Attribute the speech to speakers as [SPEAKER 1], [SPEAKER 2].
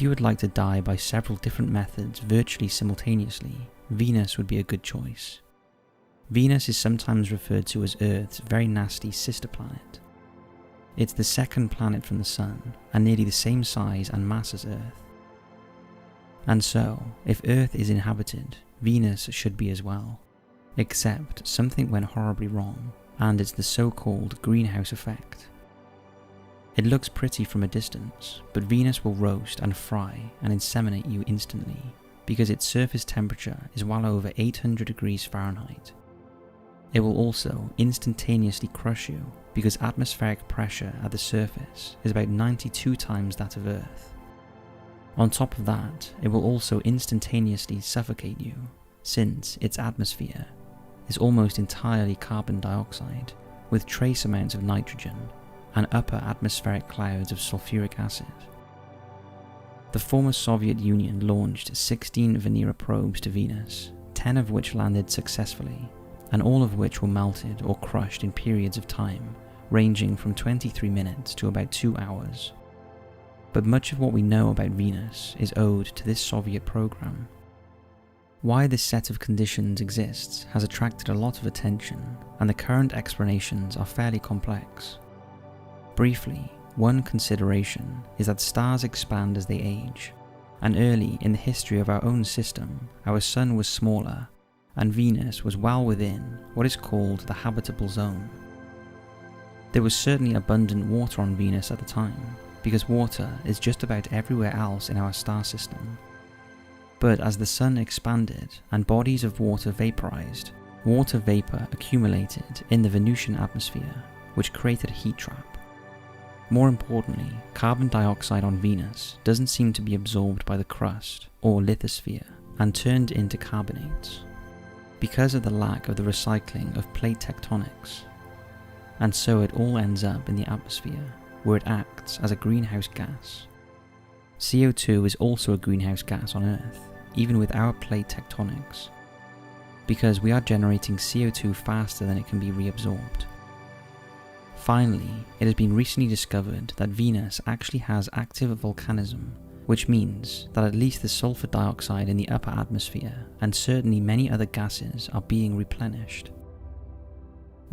[SPEAKER 1] if you would like to die by several different methods virtually simultaneously, Venus would be a good choice. Venus is sometimes referred to as Earth's very nasty sister planet. It's the second planet from the Sun, and nearly the same size and mass as Earth. And so, if Earth is inhabited, Venus should be as well. Except something went horribly wrong, and it's the so-called greenhouse effect. It looks pretty from a distance, but Venus will roast and fry and inseminate you instantly, because its surface temperature is well over 800 degrees Fahrenheit. It will also instantaneously crush you, because atmospheric pressure at the surface is about 92 times that of Earth. On top of that, it will also instantaneously suffocate you, since its atmosphere is almost entirely carbon dioxide, with trace amounts of nitrogen and upper atmospheric clouds of sulfuric acid. The former Soviet Union launched 16 Venera probes to Venus, 10 of which landed successfully, and all of which were melted or crushed in periods of time ranging from 23 minutes to about 2 hours. But much of what we know about Venus is owed to this Soviet program. Why this set of conditions exists has attracted a lot of attention, and the current explanations are fairly complex. Briefly, one consideration is that stars expand as they age, and early in the history of our own system, our Sun was smaller, and Venus was well within what is called the habitable zone. There was certainly abundant water on Venus at the time, because water is just about everywhere else in our star system. But as the Sun expanded and bodies of water vaporized, water vapor accumulated in the Venusian atmosphere, which created a heat trap. More importantly, carbon dioxide on Venus doesn't seem to be absorbed by the crust or lithosphere and turned into carbonates, because of the lack of the recycling of plate tectonics. And so it all ends up in the atmosphere, where it acts as a greenhouse gas. CO2 is also a greenhouse gas on Earth, even with our plate tectonics, because we are generating CO2 faster than it can be reabsorbed. Finally, it has been recently discovered that Venus actually has active volcanism, which means that at least the sulfur dioxide in the upper atmosphere and certainly many other gases are being replenished.